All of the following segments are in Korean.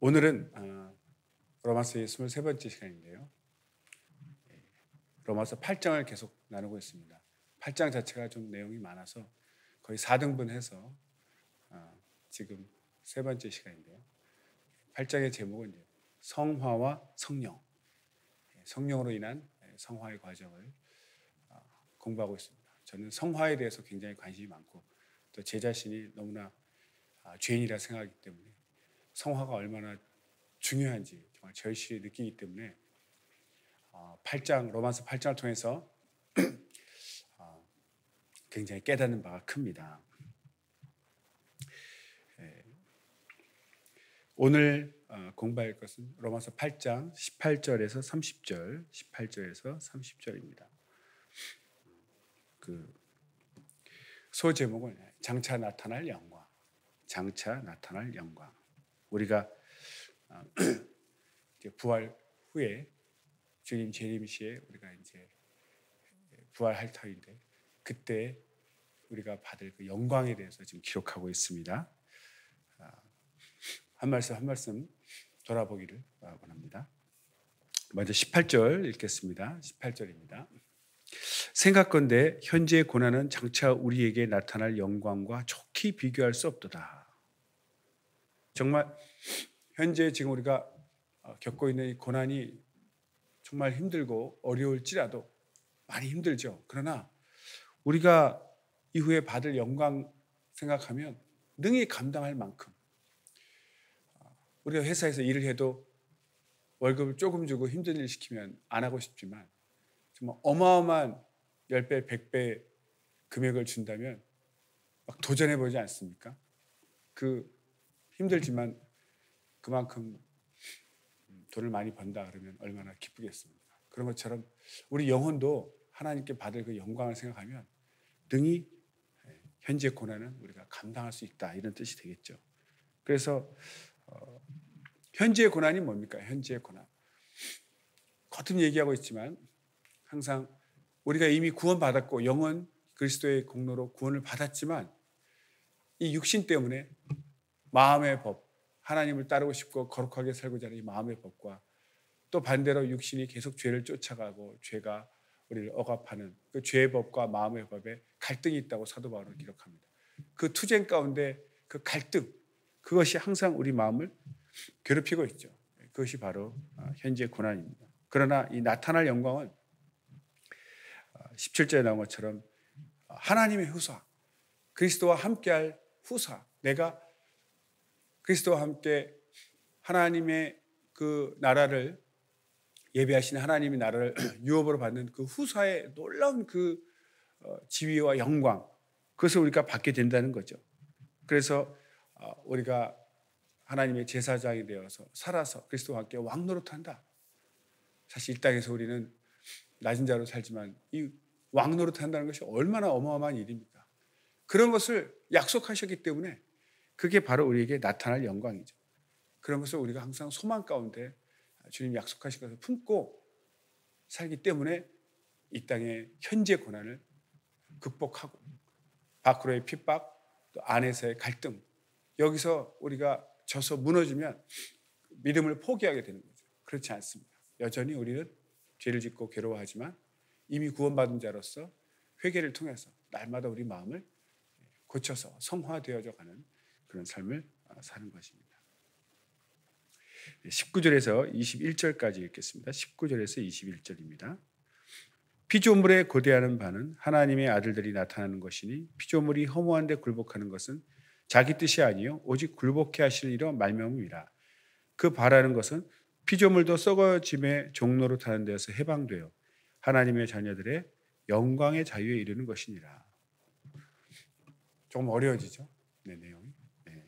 오늘은 로마서의 23번째 시간인데요. 로마서 8장을 계속 나누고 있습니다. 8장 자체가 좀 내용이 많아서 거의 4등분해서 지금 세 번째 시간인데요. 8장의 제목은 이제 성화와 성령, 성령으로 인한 성화의 과정을 공부하고 있습니다. 저는 성화에 대해서 굉장히 관심이 많고 또 제 자신이 너무나 죄인이라 생각하기 때문에 성화가 얼마나 중요한지 정말 절실히 느끼기 때문에 8장 로마서 8장을 통해서 굉장히 깨닫는 바가 큽니다. 오늘 공부할 것은 로마서 8장 18절에서 30절, 18절에서 30절입니다. 그 소제목은 장차 나타날 영광, 장차 나타날 영광. 우리가 이제 부활 후에 주님 재림 시에 우리가 이제 부활할 터인데 그때 우리가 받을 그 영광에 대해서 지금 기록하고 있습니다. 한 말씀 한 말씀 돌아보기를 원합니다. 먼저 18절 읽겠습니다. 18절입니다. 생각건대 현재의 고난은 장차 우리에게 나타날 영광과 좋게 비교할 수 없도다. 정말 현재 지금 우리가 겪고 있는 이 고난이 정말 힘들고 어려울지라도 많이 힘들죠. 그러나 우리가 이후에 받을 영광 생각하면 능히 감당할 만큼 우리가 회사에서 일을 해도 월급을 조금 주고 힘든 일 시키면 안 하고 싶지만 정말 어마어마한 10배, 100배 금액을 준다면 막 도전해보지 않습니까? 그 힘들지만 그만큼 돈을 많이 번다 그러면 얼마나 기쁘겠습니까? 그런 것처럼 우리 영혼도 하나님께 받을 그 영광을 생각하면 능히 현재 고난은 우리가 감당할 수 있다 이런 뜻이 되겠죠. 그래서 현재의 고난이 뭡니까? 현재의 고난. 거듭 얘기하고 있지만 항상 우리가 이미 구원받았고 영원 그리스도의 공로로 구원을 받았지만 이 육신 때문에 마음의 법, 하나님을 따르고 싶고 거룩하게 살고자 하는 이 마음의 법과 또 반대로 육신이 계속 죄를 쫓아가고 죄가 우리를 억압하는 그 죄의 법과 마음의 법에 갈등이 있다고 사도 바울은 기록합니다. 그 투쟁 가운데 그 갈등, 그것이 항상 우리 마음을 괴롭히고 있죠. 그것이 바로 현재 고난입니다. 그러나 이 나타날 영광은 17절에 나온 것처럼 하나님의 후사, 그리스도와 함께할 후사, 내가 그리스도와 함께 하나님의 그 나라를 예배하시는 하나님의 나라를 유업으로 받는 그 후사의 놀라운 그 지위와 영광, 그것을 우리가 받게 된다는 거죠. 그래서 우리가 하나님의 제사장이 되어서 살아서 그리스도와 함께 왕노릇한다. 사실 이 땅에서 우리는 낮은 자로 살지만 이 왕노릇한다는 것이 얼마나 어마어마한 일입니까? 그런 것을 약속하셨기 때문에 그게 바로 우리에게 나타날 영광이죠. 그런 것을 우리가 항상 소망 가운데 주님 약속하신 것을 품고 살기 때문에 이 땅의 현재 고난을 극복하고 밖으로의 핍박, 또 안에서의 갈등, 여기서 우리가 져서 무너지면 믿음을 포기하게 되는 거죠. 그렇지 않습니다. 여전히 우리는 죄를 짓고 괴로워하지만 이미 구원받은 자로서 회개를 통해서 날마다 우리 마음을 고쳐서 성화되어져 가는 그런 삶을 사는 것입니다. 19절에서 21절까지 읽겠습니다. 19절에서 21절입니다. 피조물에 고대하는 바는 하나님의 아들들이 나타나는 것이니 피조물이 허무한 데 굴복하는 것은 자기 뜻이 아니요 오직 굴복해 하시는 이로 말미암음이라. 그 바라는 것은 피조물도 썩어짐의 종로로 타는 데서 해방되어 하나님의 자녀들의 영광의 자유에 이르는 것이니라. 조금 어려워지죠? 네, 내용이. 네.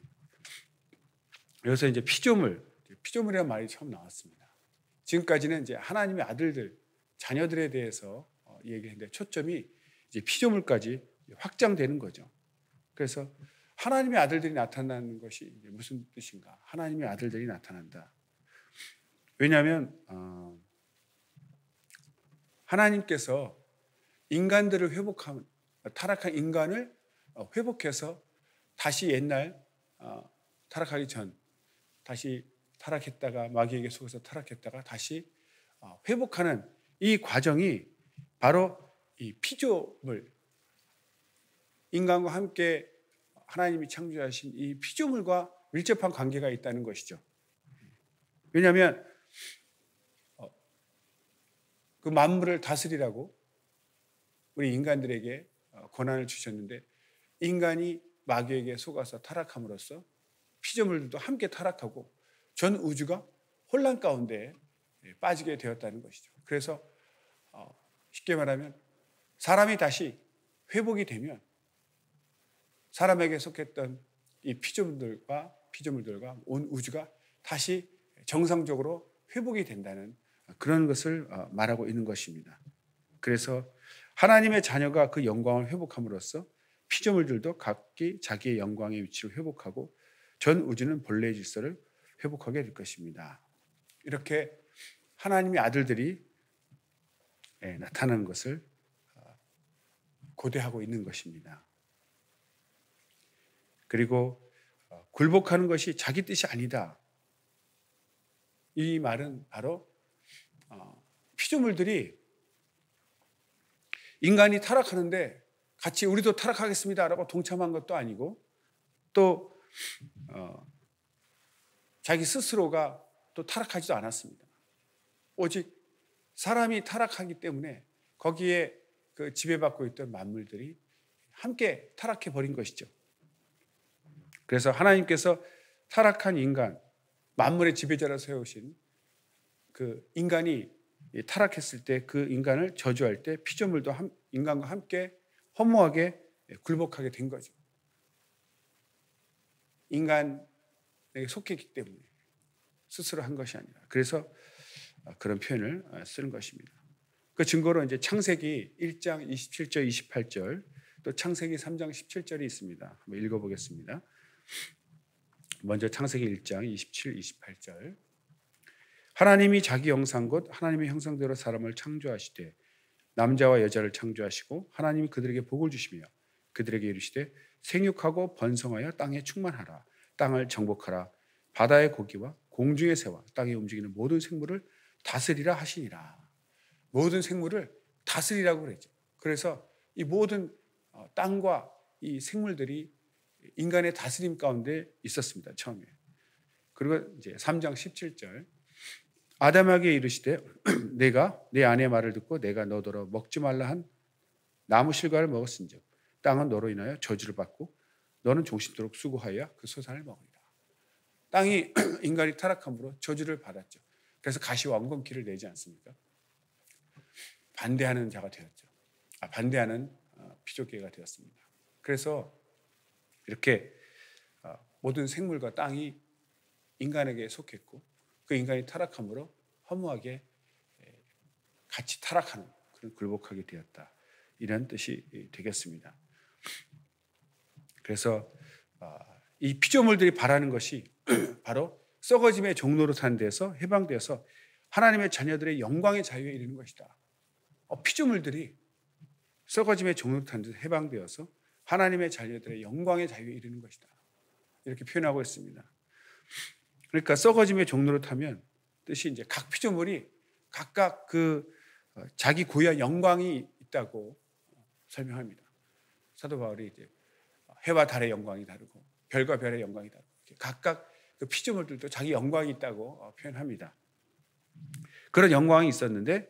그래서 이제 피조물이라는 말이 처음 나왔습니다. 지금까지는 이제 하나님의 아들들, 자녀들에 대해서 얘기했는데 초점이 이제 피조물까지 확장되는 거죠. 그래서 하나님의 아들들이 나타나는 것이 이제 무슨 뜻인가? 하나님의 아들들이 나타난다. 왜냐하면 하나님께서 인간들을 회복한 타락한 인간을 회복해서 다시 옛날 타락하기 전 다시 타락했다가 마귀에게 속아서 타락했다가 다시 회복하는 이 과정이 바로 이 피조물, 인간과 함께 하나님이 창조하신 이 피조물과 밀접한 관계가 있다는 것이죠. 왜냐하면 그 만물을 다스리라고 우리 인간들에게 권한을 주셨는데, 인간이 마귀에게 속아서 타락함으로써 피조물들도 함께 타락하고 전 우주가 혼란 가운데 빠지게 되었다는 것이죠. 그래서 쉽게 말하면 사람이 다시 회복이 되면 사람에게 속했던 이 피조물들과 온 우주가 다시 정상적으로 회복이 된다는 그런 것을 말하고 있는 것입니다. 그래서 하나님의 자녀가 그 영광을 회복함으로써 피조물들도 각기 자기의 영광의 위치를 회복하고 전 우주는 본래의 질서를 회복하게 될 것입니다. 이렇게 하나님의 아들들이 나타나는 것을 고대하고 있는 것입니다. 그리고 굴복하는 것이 자기 뜻이 아니다. 이 말은 바로 피조물들이 인간이 타락하는데 같이 우리도 타락하겠습니다라고 동참한 것도 아니고, 또 자기 스스로가 또 타락하지도 않았습니다. 오직 사람이 타락하기 때문에 거기에 그 지배받고 있던 만물들이 함께 타락해 버린 것이죠. 그래서 하나님께서 타락한 인간, 만물의 지배자로 세우신 그 인간이 타락했을 때 그 인간을 저주할 때 피조물도 인간과 함께 허무하게 굴복하게 된 거죠. 인간에게 속했기 때문에 스스로 한 것이 아니라. 그래서 그런 표현을 쓰는 것입니다. 그 증거로 이제 창세기 1장 27절 28절, 또 창세기 3장 17절이 있습니다. 한번 읽어보겠습니다. 먼저 창세기 1장 27, 28절. 하나님이 자기 형상 곧 하나님의 형상대로 사람을 창조하시되 남자와 여자를 창조하시고 하나님이 그들에게 복을 주시며 그들에게 이르시되 생육하고 번성하여 땅에 충만하라. 땅을 정복하라. 바다의 고기와 공중의 새와 땅에 움직이는 모든 생물을 다스리라 하시니라. 모든 생물을 다스리라고 그랬죠. 그래서 이 모든 땅과 이 생물들이 인간의 다스림 가운데 있었습니다. 처음에. 그리고 이제 3장 17절. 아담에게 이르시되 내가 내 아내의 말을 듣고 내가 너더러 먹지 말라 한 나무 실과를 먹었은즉 땅은 너로 인하여 저주를 받고 너는 종신토록 수고하여 그 소산을 먹으리라. 땅이 인간이 타락함으로 저주를 받았죠. 그래서 가시왕건키를 내지 않습니까? 반대하는 자가 되었죠. 반대하는 피조계가 되었습니다. 그래서 이렇게 모든 생물과 땅이 인간에게 속했고 그 인간이 타락함으로 허무하게 같이 타락하는, 그런 굴복하게 되었다. 이런 뜻이 되겠습니다. 그래서 이 피조물들이 바라는 것이 바로 썩어짐의 종로로 사는 데서 해방되어서 하나님의 자녀들의 영광의 자유에 이르는 것이다. 피조물들이 썩어짐의 종로로 사는 데서 해방되어서 하나님의 자녀들의 영광의 자유에 이르는 것이다. 이렇게 표현하고 있습니다. 그러니까 썩어짐의 종로로 타면 뜻이 이제 각 피조물이 각각 그 자기 고유한 영광이 있다고 설명합니다. 사도 바울이 이제 해와 달의 영광이 다르고 별과 별의 영광이 다르고 각각 그 피조물들도 자기 영광이 있다고 표현합니다. 그런 영광이 있었는데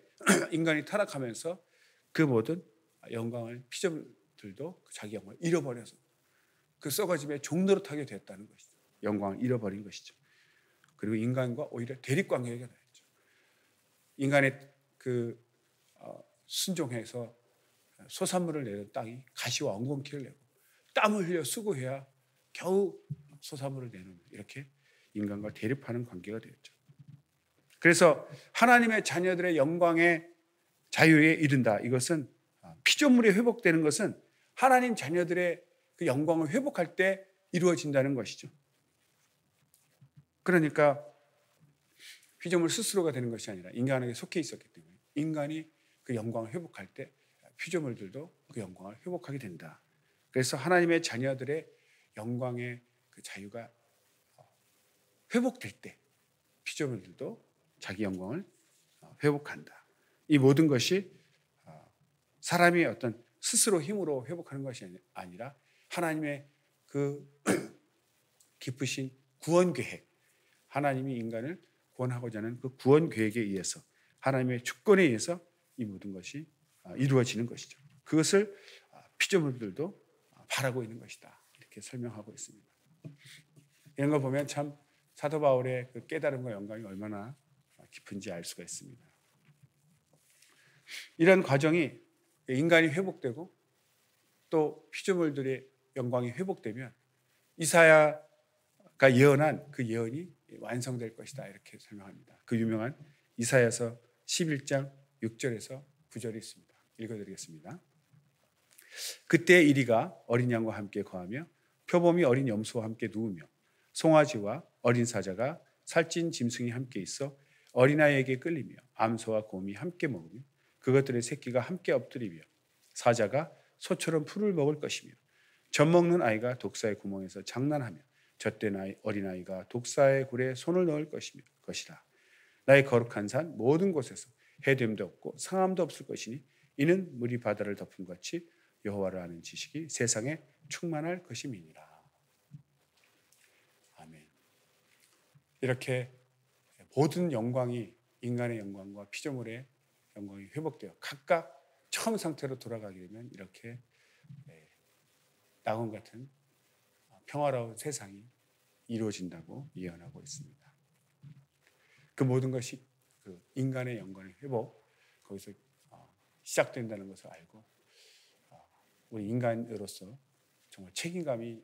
인간이 타락하면서 그 모든 영광을 피조물들도 자기 영광을 잃어버려서 그 썩어짐의 종로로 타게 되었다는 것이죠. 영광을 잃어버린 것이죠. 그리고 인간과 오히려 대립관계가 되었죠. 인간의 그 순종해서 소산물을 내는 땅이 가시와 엉겅퀴를 내고 땀을 흘려 수고해야 겨우 소산물을 내는, 이렇게 인간과 대립하는 관계가 되었죠. 그래서 하나님의 자녀들의 영광의 자유에 이른다. 이것은 피조물이 회복되는 것은 하나님 자녀들의 그 영광을 회복할 때 이루어진다는 것이죠. 그러니까 피조물 스스로가 되는 것이 아니라 인간에게 속해 있었기 때문에 인간이 그 영광을 회복할 때 피조물들도 그 영광을 회복하게 된다. 그래서 하나님의 자녀들의 영광의 그 자유가 회복될 때 피조물들도 자기 영광을 회복한다. 이 모든 것이 사람이 어떤 스스로 힘으로 회복하는 것이 아니라 하나님의 그 깊으신 구원 계획, 하나님이 인간을 구원하고자 하는 그 구원 계획에 의해서 하나님의 주권에 의해서 이 모든 것이 이루어지는 것이죠. 그것을 피조물들도 바라고 있는 것이다. 이렇게 설명하고 있습니다. 이런 걸 보면 참 사도 바울의 그 깨달음과 영광이 얼마나 깊은지 알 수가 있습니다. 이런 과정이 인간이 회복되고 또 피조물들의 영광이 회복되면 이사야가 예언한 그 예언이 완성될 것이다. 이렇게 설명합니다. 그 유명한 이사야서 11장 6절에서 9절이 있습니다. 읽어드리겠습니다. 그때 이리가 어린 양과 함께 거하며 표범이 어린 염소와 함께 누우며 송아지와 어린 사자가 살찐 짐승이 함께 있어 어린아이에게 끌리며 암소와 곰이 함께 먹으며 그것들의 새끼가 함께 엎드리며 사자가 소처럼 풀을 먹을 것이며 젖 먹는 아이가 독사의 구멍에서 장난하며 젖된 어린아이가 독사의 굴에 손을 넣을 것이라. 나의 거룩한 산 모든 곳에서 해됨도 없고 상함도 없을 것이니 이는 물이 바다를 덮은 것 같이 여호와를 아는 지식이 세상에 충만할 것임이니라. 아멘. 이렇게 모든 영광이 인간의 영광과 피조물의 영광이 회복되어 각각 처음 상태로 돌아가게 되면 이렇게 낙원 같은 평화로운 세상이 이루어진다고 예언하고 있습니다. 그 모든 것이 그 인간의 영광의 회복 거기서 시작된다는 것을 알고 우리 인간으로서 정말 책임감이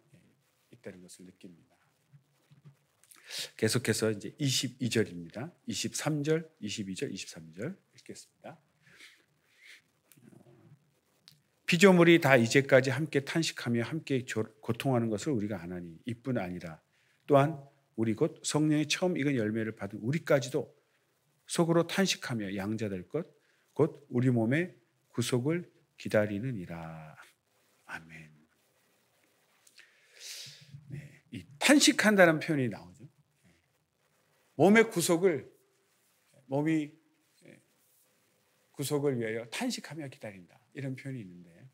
있다는 것을 느낍니다. 계속해서 이제 22절입니다. 23절, 22절, 23절 읽겠습니다. 피조물이 다 이제까지 함께 탄식하며 함께 고통하는 것을 우리가 아나니 이뿐 아니라 또한 우리 곧 성령의 처음 익은 열매를 받은 우리까지도 속으로 탄식하며 양자될 것 곧 우리 몸의 구속을 기다리느니라. 아멘. 네, 이 탄식한다는 표현이 나오죠. 몸의 구속을 구속을 위하여 탄식하며 기다린다. 이런 표현이 있는데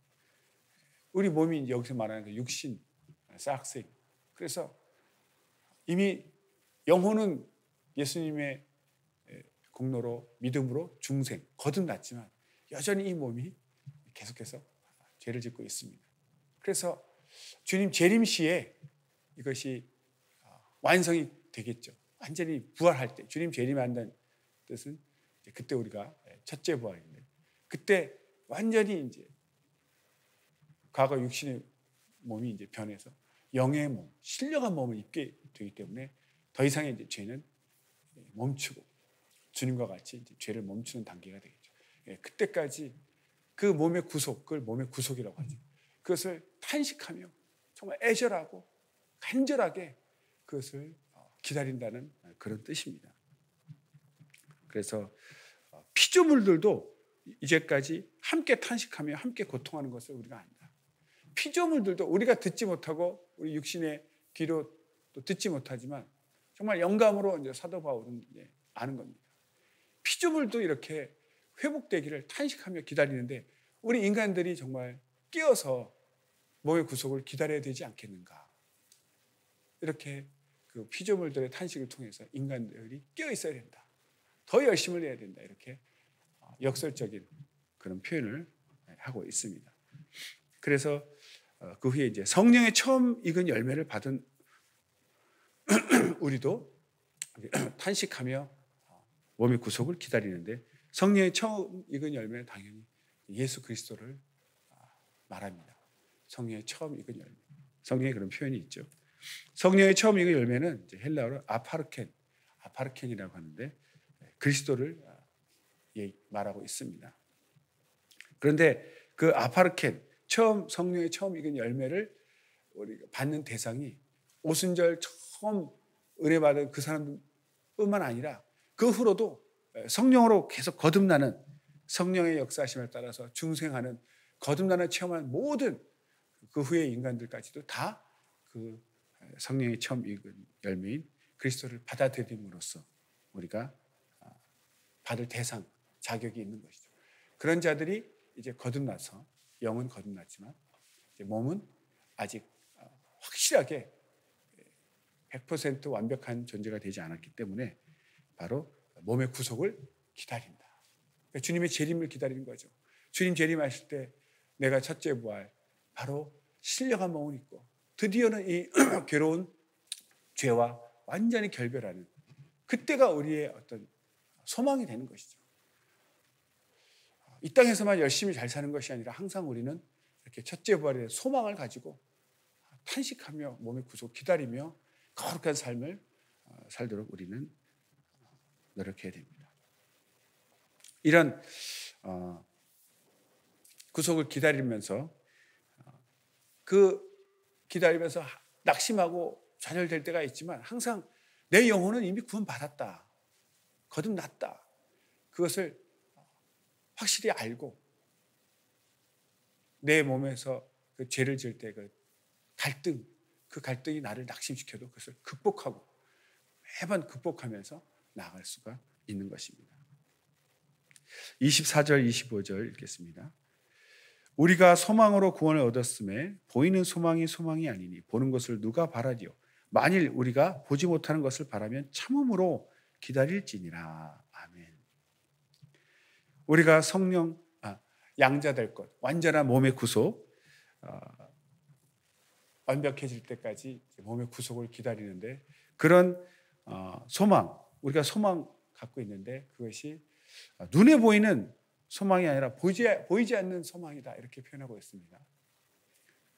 우리 몸이 여기서 말하는 그 육신, 싹색. 그래서 이미 영혼은 예수님의 공로로 믿음으로 중생, 거듭났지만 여전히 이 몸이 계속해서 죄를 짓고 있습니다. 그래서 주님 재림시에 이것이 완성이 되겠죠. 완전히 부활할 때 주님 재림한다는 뜻은 그때 우리가 첫째 부활인데 그때 완전히 이제 과거 육신의 몸이 이제 변해서 영의 몸, 신령한 몸을 입게 되기 때문에 더 이상의 이제 죄는 멈추고 주님과 같이 이제 죄를 멈추는 단계가 되겠죠. 그때까지 그 몸의 구속, 그걸 몸의 구속이라고 하죠. 그것을 탄식하며 정말 애절하고 간절하게 그것을 기다린다는 그런 뜻입니다. 그래서 피조물들도 이제까지 함께 탄식하며 함께 고통하는 것을 우리가 안다. 피조물들도 우리가 듣지 못하고 우리 육신의 귀로 또 듣지 못하지만 정말 영감으로 이제 사도 바울은 이제 아는 겁니다. 피조물도 이렇게 회복되기를 탄식하며 기다리는데 우리 인간들이 정말 깨어서 몸의 구속을 기다려야 되지 않겠는가. 이렇게 그 피조물들의 탄식을 통해서 인간들이 깨어 있어야 된다. 더 열심을 내야 된다. 이렇게 역설적인 그런 표현을 하고 있습니다. 그래서 그 후에 이제 성령의 처음 익은 열매를 받은 우리도 탄식하며 몸의 구속을 기다리는데 성령의 처음 익은 열매는 당연히 예수 그리스도를 말합니다. 성령의 처음 익은 열매. 성령의 그런 표현이 있죠. 성령의 처음 익은 열매는 이제 헬라어로 아파르켄이라고 하는데 그리스도를 말하고 있습니다. 그런데 그 아파르켄, 성령의 처음 익은 열매를 우리가 받는 대상이 오순절 처음 은혜 받은 그 사람뿐만 아니라 그 후로도 성령으로 계속 거듭나는 성령의 역사하심에 따라서 중생하는 거듭나는 체험한 모든 그 후의 인간들까지도 다 그 성령의 처음 익은 열매인 그리스도를 받아들임으로써 우리가 받을 대상, 자격이 있는 것이죠. 그런 자들이 이제 거듭나서 영은 거듭났지만 이제 몸은 아직 확실하게 100% 완벽한 존재가 되지 않았기 때문에 바로 몸의 구속을 기다린다. 그러니까 주님의 재림을 기다리는 거죠. 주님 재림하실 때 내가 첫째 부활, 바로 신령한 몸을 입고 드디어는 이 괴로운 죄와 완전히 결별하는 그때가 우리의 어떤 소망이 되는 것이죠. 이 땅에서만 열심히 잘 사는 것이 아니라 항상 우리는 이렇게 첫째 부활의 소망을 가지고 탄식하며 몸의 구속 기다리며 거룩한 삶을 살도록 우리는 노력해야 됩니다. 이런 구속을 기다리면서 기다리면서 낙심하고 좌절될 때가 있지만 항상 내 영혼은 이미 구원받았다. 거듭났다. 그것을 확실히 알고 내 몸에서 그 죄를 지을 때 그 갈등, 그 갈등이 나를 낙심시켜도 그것을 극복하고 매번 극복하면서 나아갈 수가 있는 것입니다. 24절, 25절 읽겠습니다. 우리가 소망으로 구원을 얻었음에 보이는 소망이 소망이 아니니 보는 것을 누가 바라리요. 만일 우리가 보지 못하는 것을 바라면 참음으로 기다릴지니라. 아멘. 우리가 성령 양자될 것, 완전한 몸의 구속, 완벽해질 때까지 몸의 구속을 기다리는데 그런 소망, 우리가 소망 갖고 있는데 그것이 눈에 보이는 소망이 아니라 보이지 않는 소망이다 이렇게 표현하고 있습니다.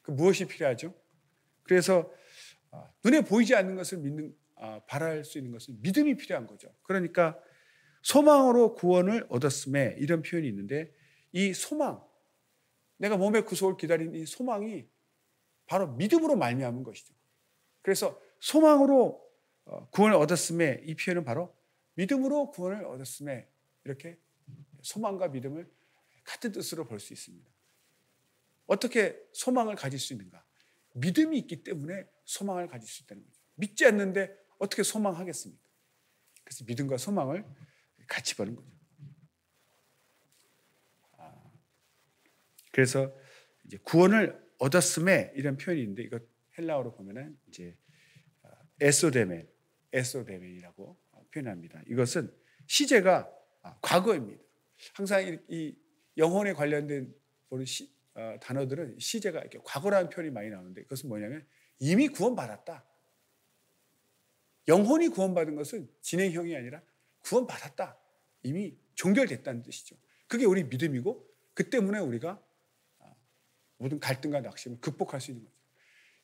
그 무엇이 필요하죠? 그래서 눈에 보이지 않는 것을 바랄 수 있는 것은 믿음이 필요한 거죠. 그러니까 소망으로 구원을 얻었음에 이런 표현이 있는데 이 소망, 내가 몸의 구속을 기다리는 이 소망이 바로 믿음으로 말미암은 것이죠. 그래서 소망으로 구원을 얻었음에 이 표현은 바로 믿음으로 구원을 얻었음에 이렇게 소망과 믿음을 같은 뜻으로 볼 수 있습니다. 어떻게 소망을 가질 수 있는가? 믿음이 있기 때문에 소망을 가질 수 있다는 거죠. 믿지 않는데 어떻게 소망하겠습니까? 그래서 믿음과 소망을 같이 보는 거죠. 그래서 이제 구원을 얻었음에 이런 표현이 있는데 이거 헬라어로 보면은 이제 에소데멘이라고 표현합니다. 이것은 시제가 과거입니다. 항상 이 영혼에 관련된 단어들은 시제가 이렇게 과거라는 표현이 많이 나오는데 그것은 뭐냐면 이미 구원받았다. 영혼이 구원받은 것은 진행형이 아니라 구원받았다. 이미 종결됐다는 뜻이죠. 그게 우리 믿음이고 그 때문에 우리가 모든 갈등과 낙심을 극복할 수 있는 거죠.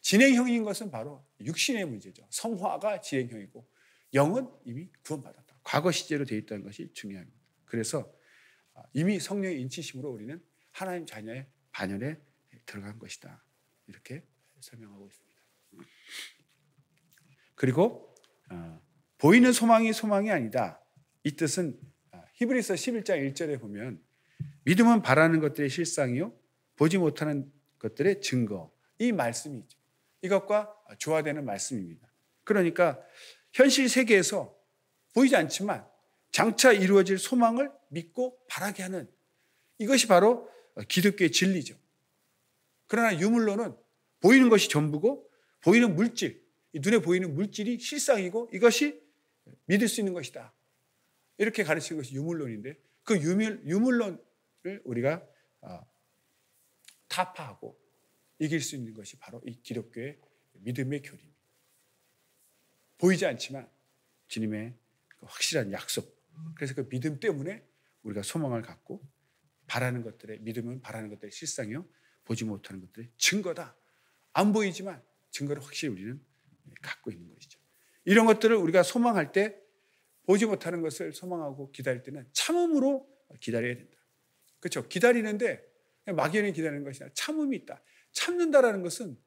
진행형인 것은 바로 육신의 문제죠. 성화가 진행형이고 영은 이미 구원받았다. 과거 시제로 되어 있다는 것이 중요합니다. 그래서 이미 성령의 인치심으로 우리는 하나님 자녀의 반열에 들어간 것이다. 이렇게 설명하고 있습니다. 그리고 보이는 소망이 소망이 아니다. 이 뜻은 히브리서 11장 1절에 보면 믿음은 바라는 것들의 실상이요 보지 못하는 것들의 증거. 이 말씀이 있죠. 이것과 조화되는 말씀입니다. 그러니까 현실 세계에서 보이지 않지만 장차 이루어질 소망을 믿고 바라게 하는 이것이 바로 기독교의 진리죠. 그러나 유물론은 보이는 것이 전부고 보이는 물질, 눈에 보이는 물질이 실상이고 이것이 믿을 수 있는 것이다. 이렇게 가르치는 것이 유물론인데 그 유물론을 우리가 타파하고 이길 수 있는 것이 바로 이 기독교의 믿음의 교리입니다. 보이지 않지만 주님의 확실한 약속. 그래서 그 믿음 때문에 우리가 소망을 갖고 바라는 것들의 믿음은 바라는 것들의 실상이요 보지 못하는 것들의 증거다. 안 보이지만 증거를 확실히 우리는 갖고 있는 것이죠. 이런 것들을 우리가 소망할 때 보지 못하는 것을 소망하고 기다릴 때는 참음으로 기다려야 된다. 그렇죠? 기다리는데 막연히 기다리는 것이 아니라 참음이 있다. 참는다라는 것은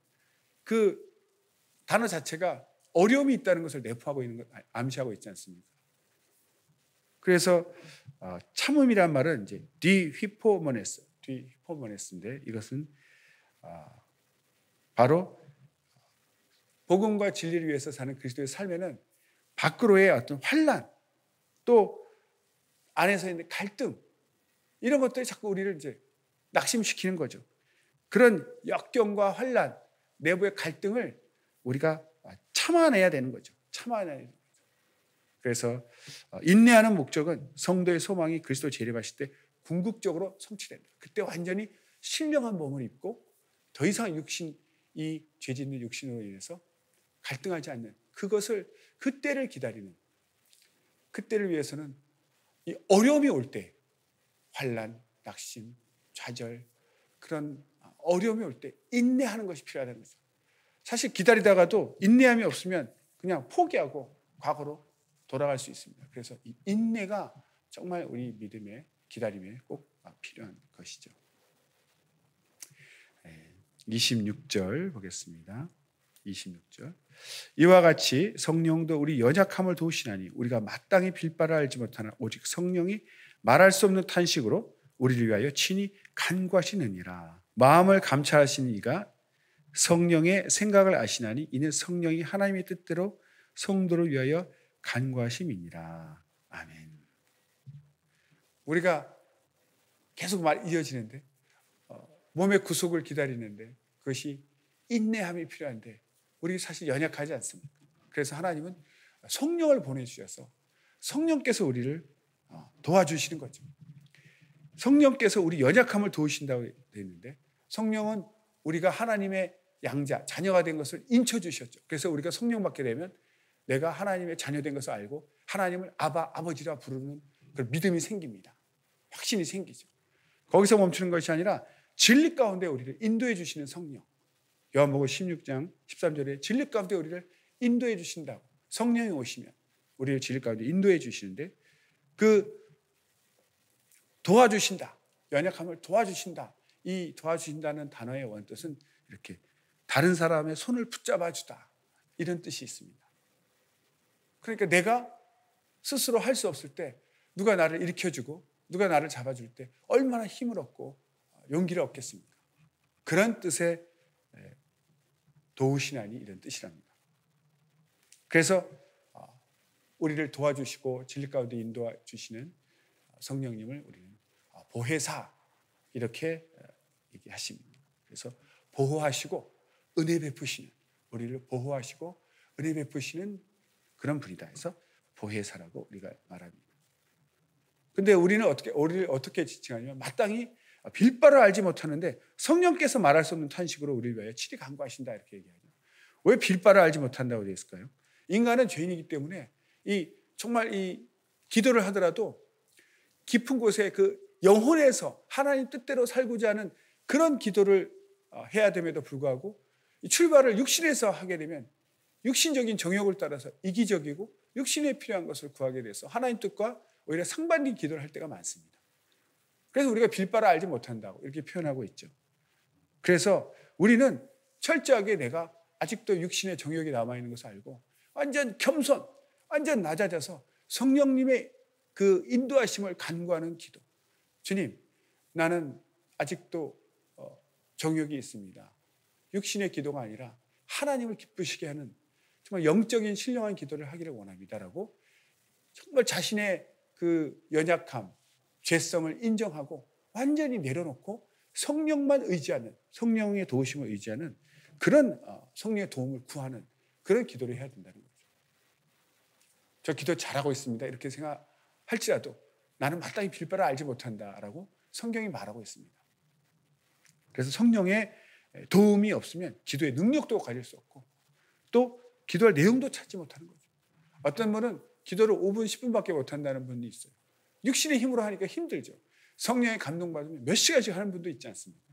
그 단어 자체가 어려움이 있다는 것을 내포하고 있는 것, 암시하고 있지 않습니까? 그래서 참음이란 말은 이제 디히포모네스인데 이것은 바로 복음과 진리를 위해서 사는 그리스도의 삶에는 밖으로의 어떤 환난, 또 안에서 있는 갈등, 이런 것들이 자꾸 우리를 이제 낙심시키는 거죠. 그런 역경과 환란, 내부의 갈등을 우리가 참아내야 되는 거죠. 참아내야 되는 거죠. 그래서 인내하는 목적은 성도의 소망이 그리스도 재림하실 때 궁극적으로 성취된다. 그때 완전히 신령한 몸을 입고 더 이상 이 죄 짓는 육신으로 인해서 갈등하지 않는 그것을, 그때를 기다리는, 그때를 위해서는 이 어려움이 올 때, 환란, 낙심, 좌절, 그런 어려움이 올 때 인내하는 것이 필요하다는 거죠. 사실 기다리다가도 인내함이 없으면 그냥 포기하고 과거로 돌아갈 수 있습니다. 그래서 이 인내가 정말 우리 믿음의 기다림에 꼭 필요한 것이죠. 26절 보겠습니다. 26절. 이와 같이 성령도 우리 연약함을 도우시나니 우리가 마땅히 빌 바를 알지 못하나 오직 성령이 말할 수 없는 탄식으로 우리를 위하여 친히 간구하시느니라. 마음을 감찰하시는 이가 성령의 생각을 아시나니 이는 성령이 하나님의 뜻대로 성도를 위하여 간구하심이니라. 아멘. 우리가 계속 말 이어지는데 몸의 구속을 기다리는데 그것이 인내함이 필요한데 우리 사실 연약하지 않습니까? 그래서 하나님은 성령을 보내주셔서 성령께서 우리를 도와주시는 거죠. 성령께서 우리 연약함을 도우신다고 되어 있는데 성령은 우리가 하나님의 양자, 자녀가 된 것을 인쳐주셨죠. 그래서 우리가 성령 받게 되면 내가 하나님의 자녀된 것을 알고 하나님을 아바, 아버지라 부르는 그런 믿음이 생깁니다. 확신이 생기죠. 거기서 멈추는 것이 아니라 진리 가운데 우리를 인도해 주시는 성령. 요한복음 16장 13절에 진리 가운데 우리를 인도해 주신다고. 성령이 오시면 우리를 진리 가운데 인도해 주시는데 그 도와주신다. 연약함을 도와주신다. 이 도와주신다는 단어의 원뜻은 이렇게 다른 사람의 손을 붙잡아 주다. 이런 뜻이 있습니다. 그러니까 내가 스스로 할 수 없을 때 누가 나를 일으켜주고 누가 나를 잡아줄 때 얼마나 힘을 얻고 용기를 얻겠습니까? 그런 뜻의 도우시나니 이런 뜻이랍니다. 그래서 우리를 도와주시고 진리 가운데 인도해 주시는 성령님을 우리는 보혜사 이렇게 얘기하십니다. 그래서 보호하시고 은혜 베푸시는, 우리를 보호하시고 은혜 베푸시는 그런 분이다 해서 보혜사라고 우리가 말합니다. 근데 우리를 어떻게 지칭하냐면 마땅히 빌 바를 알지 못하는데 성령께서 말할 수 없는 탄식으로 우리를 위하여 친히 간구하신다 이렇게 얘기하죠. 왜 빌 바를 알지 못한다고 되어 있을까요? 인간은 죄인이기 때문에 정말 이 기도를 하더라도 깊은 곳에 그 영혼에서 하나님 뜻대로 살고자 하는 그런 기도를 해야 됨에도 불구하고 출발을 육신에서 하게 되면 육신적인 정욕을 따라서 이기적이고 육신에 필요한 것을 구하게 돼서 하나님 뜻과 오히려 상반된 기도를 할 때가 많습니다. 그래서 우리가 빌 바를 알지 못한다고 이렇게 표현하고 있죠. 그래서 우리는 철저하게 내가 아직도 육신의 정욕이 남아있는 것을 알고 완전 겸손, 완전 낮아져서 성령님의 그 인도하심을 간구하는 기도. 주님, 나는 아직도 정욕이 있습니다. 육신의 기도가 아니라 하나님을 기쁘시게 하는 정말 영적인 신령한 기도를 하기를 원합니다라고 정말 자신의 그 연약함, 죄성을 인정하고 완전히 내려놓고 성령만 의지하는, 성령의 도우심을 의지하는 그런 성령의 도움을 구하는 그런 기도를 해야 된다는 거죠. 저 기도 잘하고 있습니다. 이렇게 생각할지라도 나는 마땅히 빌 바를 알지 못한다라고 성경이 말하고 있습니다. 그래서 성령의 도움이 없으면 기도의 능력도 가질 수 없고 또 기도할 내용도 찾지 못하는 거죠. 어떤 분은 기도를 5분, 10분밖에 못한다는 분이 있어요. 육신의 힘으로 하니까 힘들죠. 성령의 감동받으면 몇 시간씩 하는 분도 있지 않습니까?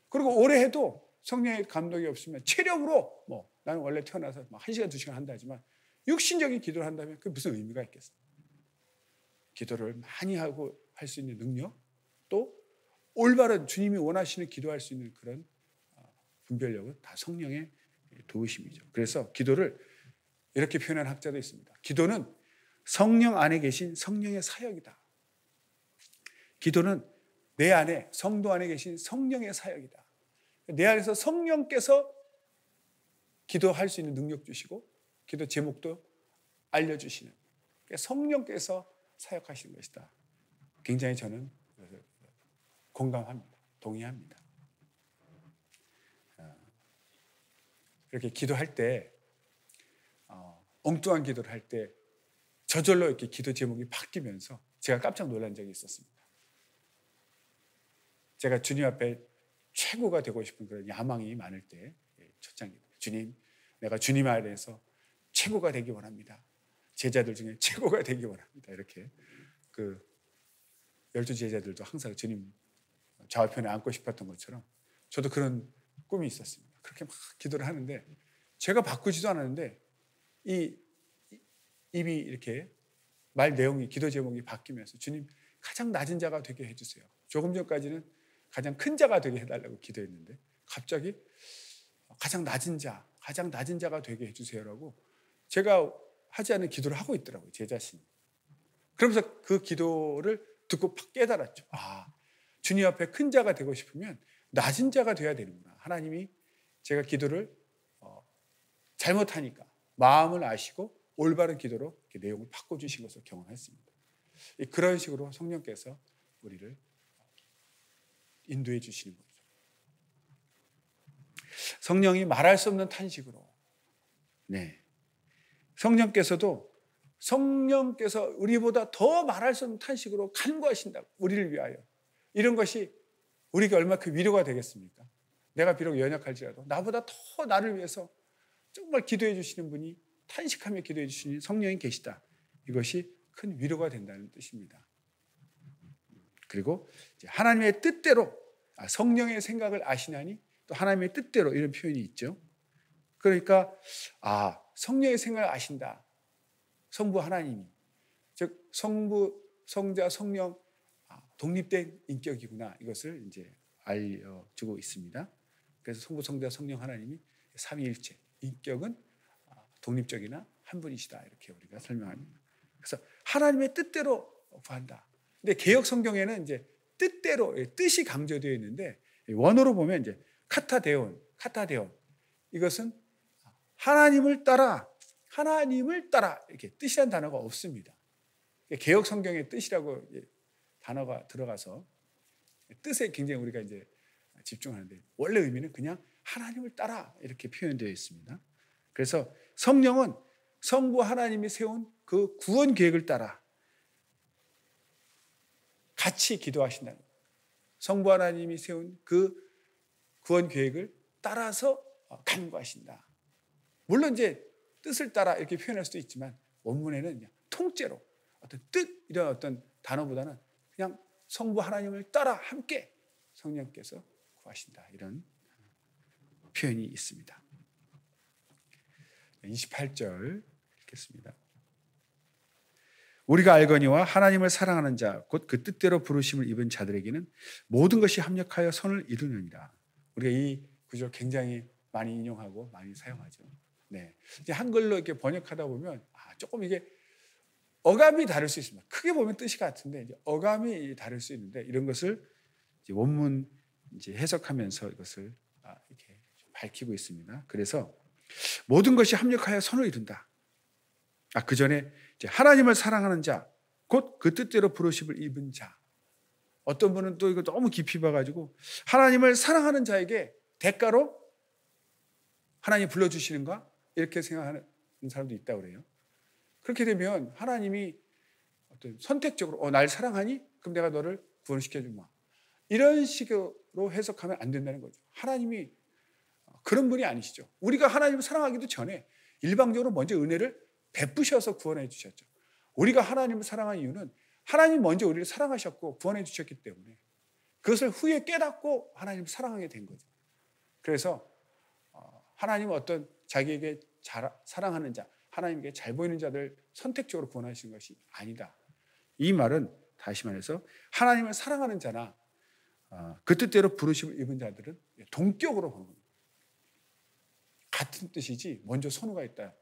그리고 오래 해도 성령의 감동이 없으면 체력으로 나는 원래 태어나서 1시간, 2시간 한다 하지만 육신적인 기도를 한다면 그게 무슨 의미가 있겠어요? 기도를 많이 하고 할 수 있는 능력 또 올바른 주님이 원하시는 기도할 수 있는 그런 분별력은 다 성령의 도우심이죠. 그래서 기도를 이렇게 표현한 학자도 있습니다. 기도는 성령 안에 계신 성령의 사역이다. 기도는 내 안에 성도 안에 계신 성령의 사역이다. 내 안에서 성령께서 기도할 수 있는 능력 주시고 기도 제목도 알려주시는 성령께서 사역하시는 것이다. 굉장히 저는 공감합니다. 동의합니다. 이렇게 기도할 때 엉뚱한 기도를 할 때 저절로 이렇게 기도 제목이 바뀌면서 제가 깜짝 놀란 적이 있었습니다. 제가 주님 앞에 최고가 되고 싶은 그런 야망이 많을 때 첫 장기도 주님, 내가 주님 아래에서 최고가 되기 원합니다. 제자들 중에 최고가 되기 원합니다. 이렇게 그 12제자들도 항상 주님 좌우편에 앉고 싶었던 것처럼 저도 그런 꿈이 있었습니다. 그렇게 막 기도를 하는데 제가 바꾸지도 않았는데 이 입이 이렇게 말 내용이 기도 제목이 바뀌면서 주님 가장 낮은 자가 되게 해주세요. 조금 전까지는 가장 큰 자가 되게 해달라고 기도했는데 갑자기 가장 낮은 자가 되게 해주세요라고 제가 하지 않은 기도를 하고 있더라고요. 제 자신이. 그러면서 그 기도를 듣고 깨달았죠. 주님 앞에 큰 자가 되고 싶으면 낮은 자가 돼야 되는구나. 하나님이 제가 기도를 잘못하니까 마음을 아시고 올바른 기도로 이렇게 내용을 바꿔주신 것을 경험했습니다. 그런 식으로 성령께서 우리를 인도해 주시는 거죠. 성령이 말할 수 없는 탄식으로, 성령께서 우리보다 더 말할 수 없는 탄식으로 간구하신다고, 우리를 위하여. 이런 것이 우리에게 얼마큼 위로가 되겠습니까? 내가 비록 연약할지라도 나보다 더 나를 위해서 정말 기도해 주시는 분이, 탄식하며 기도해 주시는 성령이 계시다. 이것이 큰 위로가 된다는 뜻입니다. 그리고 이제 하나님의 뜻대로, 성령의 생각을 아시나니 또 하나님의 뜻대로, 이런 표현이 있죠. 그러니까 성령의 생각을 아신다. 성부 하나님이, 즉 성부, 성자, 성령 독립된 인격이구나. 이것을 이제 알려주고 있습니다. 그래서 성부, 성자, 성령 하나님이 삼위일체, 인격은 독립적이나 한 분이시다. 이렇게 우리가 설명합니다. 그래서 하나님의 뜻대로 구한다. 근데 개역 성경에는 이제 뜻대로, 뜻이 강조되어 있는데 원어로 보면 이제 카타데온. 이것은 하나님을 따라 이렇게 뜻이란 단어가 없습니다. 개역 성경의 뜻이라고 단어가 들어가서 뜻에 굉장히 우리가 이제 집중하는데 원래 의미는 그냥 하나님을 따라 이렇게 표현되어 있습니다. 그래서 성령은 성부 하나님이 세운 그 구원 계획을 따라 같이 기도하신다는 거예요. 성부 하나님이 세운 그 구원 계획을 따라서 간구하신다. 물론 이제 뜻을 따라 이렇게 표현할 수도 있지만 원문에는 그냥 통째로 어떤 뜻 이런 어떤 단어보다는 그냥 성부 하나님을 따라 함께 성령께서 구하신다. 이런 표현이 있습니다. 28절 읽겠습니다. 우리가 알거니와 하나님을 사랑하는 자 곧 그 뜻대로 부르심을 입은 자들에게는 모든 것이 합력하여 선을 이루느니라. 우리가 이 구절 굉장히 많이 인용하고 많이 사용하죠. 이제 한글로 이렇게 번역하다 보면 조금 이게 어감이 다를 수 있습니다. 크게 보면 뜻이 같은데 이제 어감이 다를 수 있는데 이런 것을 이제 원문 이제 해석하면서 이것을 이렇게 밝히고 있습니다. 그래서 모든 것이 합력하여 선을 이룬다. 그 전에 이제 하나님을 사랑하는 자, 곧 그 뜻대로 부르심을 입은 자. 어떤 분은 또 이거 너무 깊이 봐가지고 하나님을 사랑하는 자에게 대가로 하나님 불러주시는가? 이렇게 생각하는 사람도 있다고 그래요. 그렇게 되면 하나님이 어떤 선택적으로 날 사랑하니? 그럼 내가 너를 구원시켜 주마. 이런 식으로 해석하면 안 된다는 거죠. 하나님이 그런 분이 아니시죠. 우리가 하나님을 사랑하기도 전에 일방적으로 먼저 은혜를 베푸셔서 구원해 주셨죠. 우리가 하나님을 사랑한 이유는 하나님 먼저 우리를 사랑하셨고 구원해 주셨기 때문에 그것을 후에 깨닫고 하나님을 사랑하게 된 거죠. 그래서 하나님은 어떤 자기에게 사랑하는 자, 하나님께 잘 보이는 자들 선택적으로 구원하시는 것이 아니다. 이 말은 다시 말해서 하나님을 사랑하는 자나 그 뜻대로 부르심을 입은 자들은 동격으로 보는 겁니다. 같은 뜻이지 먼저 선호가 있다.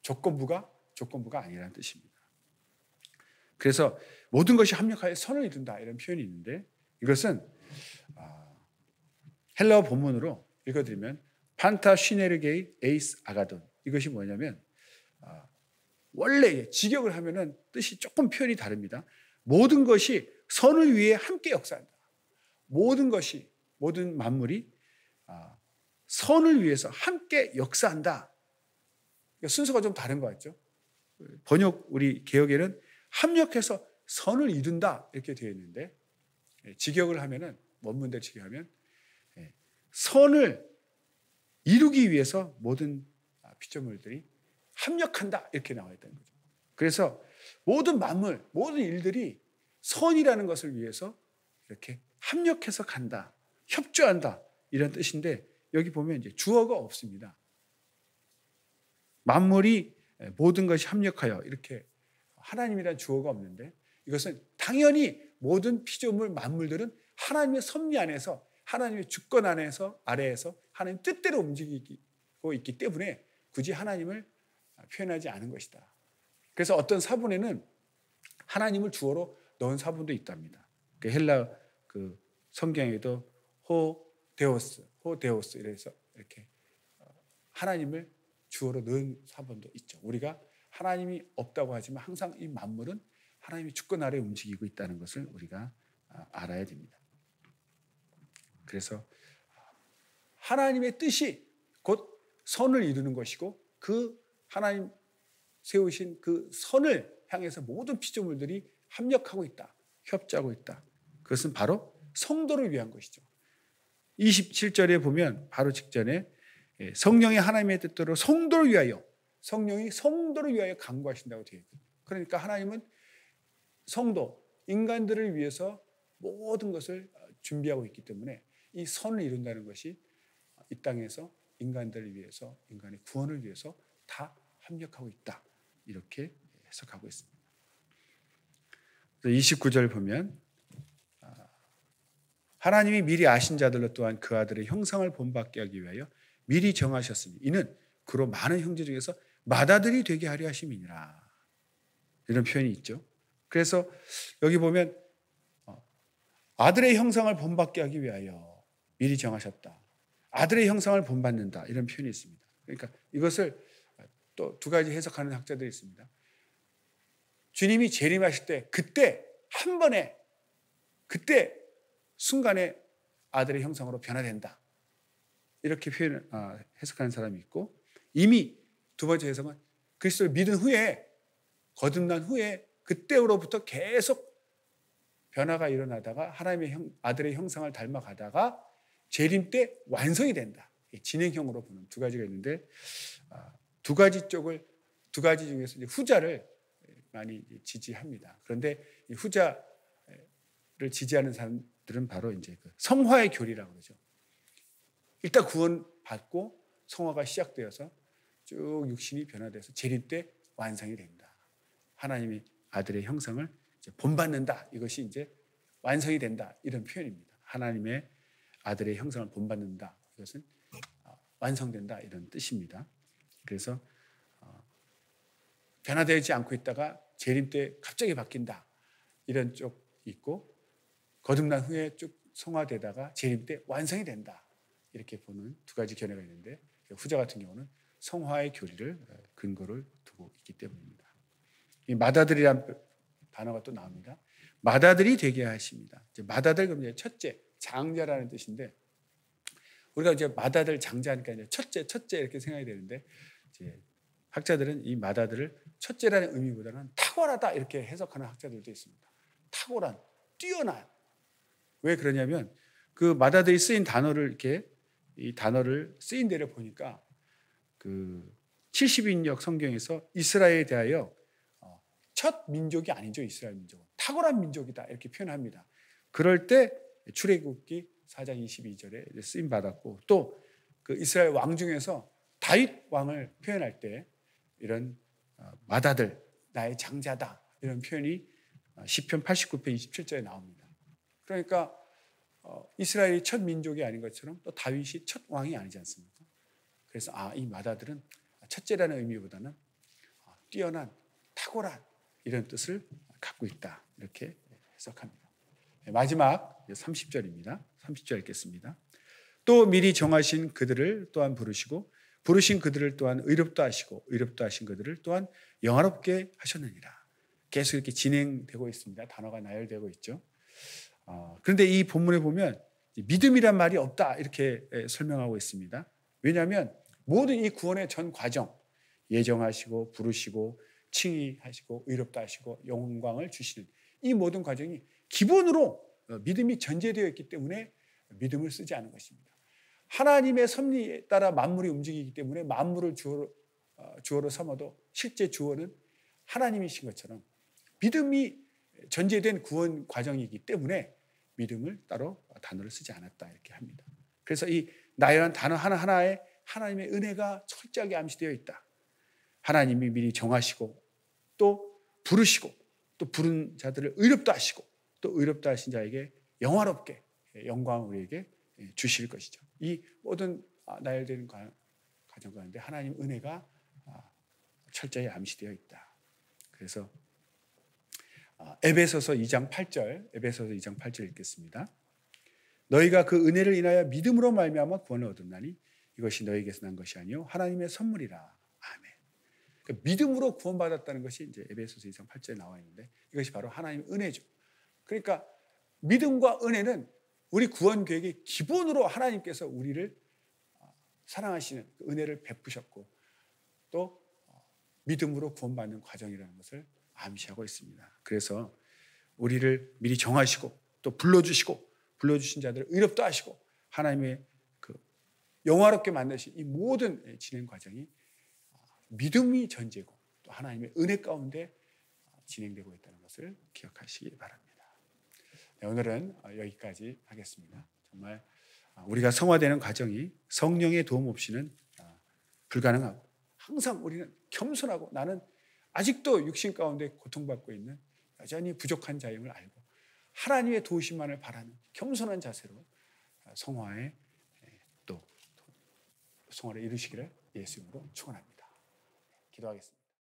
조건부가 아니라는 뜻입니다. 그래서 모든 것이 합력하여 선을 이룬다 이런 표현이 있는데 이것은 헬라어 본문으로 읽어드리면 판타 시네르게이 에이스 아가돈, 이것이 뭐냐면 원래 직역을 하면은 뜻이 조금 표현이 다릅니다. 모든 것이 선을 위해 함께 역사한다. 모든 것이, 모든 만물이 선을 위해서 함께 역사한다. 순서가 좀 다른 것 같죠? 번역 우리 개역에는 합력해서 선을 이룬다 이렇게 되어 있는데, 직역을 하면은, 원문대로 직역하면 선을 이루기 위해서 모든 피조물들이 합력한다 이렇게 나와 있다는 거죠. 그래서 모든 만물, 모든 일들이 선이라는 것을 위해서 이렇게 합력해서 간다, 협조한다 이런 뜻인데, 여기 보면 이제 주어가 없습니다. 만물이 모든 것이 합력하여, 이렇게 하나님이란 주어가 없는데, 이것은 당연히 모든 피조물 만물들은 하나님의 섭리 안에서, 하나님의 주권 안에서, 아래에서 하나님 뜻대로 움직이고 있기 때문에 굳이 하나님을 표현하지 않은 것이다. 그래서 어떤 사본에는 하나님을 주어로 넣은 사본도 있답니다. 그 헬라 그 성경에도 호데오스 이래서 이렇게 하나님을 주어로 넣은 사본도 있죠. 우리가 하나님이 없다고 하지만 항상 이 만물은 하나님의 주권 아래 움직이고 있다는 것을 우리가 알아야 됩니다. 그래서 하나님의 뜻이 곧 선을 이루는 것이고, 그 하나님 세우신 그 선을 향해서 모든 피조물들이 합력하고 있다, 협조하고 있다. 그것은 바로 성도를 위한 것이죠. 27절에 보면 바로 직전에 성령이 하나님의 뜻대로 성도를 위하여, 성령이 성도를 위하여 간구하신다고 되어 있거든요. 그러니까 하나님은 성도, 인간들을 위해서 모든 것을 준비하고 있기 때문에 이 선을 이룬다는 것이 이 땅에서 인간들을 위해서, 인간의 구원을 위해서 다 합력하고 있다, 이렇게 해석하고 있습니다. 29절 보면 하나님이 미리 아신 자들로 또한 그 아들의 형상을 본받게 하기 위하여 미리 정하셨으니 이는 그로 많은 형제 중에서 맏아들이 되게 하려 하심이니라. 이런 표현이 있죠. 그래서 여기 보면 아들의 형상을 본받게 하기 위하여 미리 정하셨다, 아들의 형상을 본받는다, 이런 표현이 있습니다. 그러니까 이것을 또 두 가지 해석하는 학자들이 있습니다. 주님이 재림하실 때 그때 한 번에, 그때 순간에 아들의 형상으로 변화된다, 이렇게 해석하는 사람이 있고, 이미 두 번째 해석은 그리스도를 믿은 후에, 거듭난 후에 그때로부터 계속 변화가 일어나다가 하나님의 아들의 형상을 닮아가다가 재림 때 완성이 된다. 진행형으로 보는 두 가지가 있는데, 두 가지 중에서 이제 후자를 많이 지지합니다. 그런데 이 후자를 지지하는 사람들은 바로 이제 그 성화의 교리라고 그러죠. 일단 구원받고 성화가 시작되어서 쭉 육신이 변화돼서 재림 때 완성이 된다. 하나님의 아들의 형상을 이제 본받는다. 이것이 이제 완성이 된다, 이런 표현입니다. 하나님의 아들의 형상을 본받는다, 이것은 완성된다, 이런 뜻입니다. 그래서 변화되지 않고 있다가 재림 때 갑자기 바뀐다, 이런 쪽이 있고, 거듭난 후에 쭉 성화되다가 재림 때 완성이 된다, 이렇게 보는 두 가지 견해가 있는데, 후자 같은 경우는 성화의 교리를 근거를 두고 있기 때문입니다. 이 맏아들이라는 단어가 또 나옵니다. 맏아들이 되게 하십니다. 이제 맏아들, 그럼 이제 첫째, 장자라는 뜻인데, 우리가 이제 맏아들, 장자니까 이제 첫째 이렇게 생각이 되는데, 이제 학자들은 이 맏아들을 첫째라는 의미보다는 탁월하다 이렇게 해석하는 학자들도 있습니다. 탁월한, 뛰어난. 왜 그러냐면 그 맏아들이 쓰인 단어를 이렇게, 이 단어를 쓰인 데를 보니까 그 70인역 성경에서 이스라엘에 대하여 첫 민족이 아니죠. 이스라엘 민족은 탁월한 민족이다, 이렇게 표현합니다. 그럴 때 출애굽기 4장 22절에 쓰임 받았고, 또 그 이스라엘 왕 중에서 다윗 왕을 표현할 때 이런 맏아들, 나의 장자다, 이런 표현이 시편 89편 27절에 나옵니다. 그러니까 이스라엘이 첫 민족이 아닌 것처럼 또 다윗이 첫 왕이 아니지 않습니까? 그래서 이 맏아들은 첫째라는 의미보다는 뛰어난, 탁월한, 이런 뜻을 갖고 있다, 이렇게 해석합니다. 마지막 30절입니다. 30절 읽겠습니다. 또 미리 정하신 그들을 또한 부르시고 부르신 그들을 또한 의롭다 하시고 의롭다 하신 그들을 또한 영화롭게 하셨느니라. 계속 이렇게 진행되고 있습니다. 단어가 나열되고 있죠. 그런데 이 본문에 보면 믿음이란 말이 없다 이렇게 설명하고 있습니다. 왜냐하면 모든 이 구원의 전 과정, 예정하시고 부르시고 칭의하시고 의롭다 하시고 영광을 주시는 이 모든 과정이 기본으로 믿음이 전제되어 있기 때문에 믿음을 쓰지 않은 것입니다. 하나님의 섭리에 따라 만물이 움직이기 때문에 만물을 주어로 삼아도 실제 주어는 하나님이신 것처럼 믿음이 전제된 구원 과정이기 때문에 믿음을 따로 단어를 쓰지 않았다 이렇게 합니다. 그래서 이 나열한 단어 하나하나에 하나님의 은혜가 철저하게 암시되어 있다. 하나님이 미리 정하시고 또 부르시고 또 부른 자들을 의롭다 하시고 또 의롭다 하신 자에게 영화롭게 영광을 우리에게 주실 것이죠. 이 모든 나열되는 과정 가운데 하나님 은혜가 철저히 암시되어 있다. 그래서 에베소서 2장 8절 읽겠습니다. 너희가 그 은혜를 인하여 믿음으로 말미암아 구원을 얻었나니 이것이 너희에게서 난 것이 아니요 하나님의 선물이라. 아멘. 그러니까 믿음으로 구원받았다는 것이 이제 에베소서 2장 8절에 나와 있는데 이것이 바로 하나님의 은혜죠. 그러니까 믿음과 은혜는 우리 구원 계획의 기본으로 하나님께서 우리를 사랑하시는 그 은혜를 베푸셨고 또 믿음으로 구원받는 과정이라는 것을 암시하고 있습니다. 그래서 우리를 미리 정하시고 또 불러주신 자들을 의롭다 하시고 하나님의 그 영화롭게 만드신 이 모든 진행 과정이 믿음이 전제고 또 하나님의 은혜 가운데 진행되고 있다는 것을 기억하시기 바랍니다. 네, 오늘은 여기까지 하겠습니다. 정말 우리가 성화되는 과정이 성령의 도움 없이는 불가능하고 항상 우리는 겸손하고 나는 아직도 육신 가운데 고통받고 있는 여전히 부족한 자임을 알고 하나님의 도우심만을 바라는 겸손한 자세로 성화에 또 성화를 이루시기를 예수 이름으로 축원합니다. 기도하겠습니다.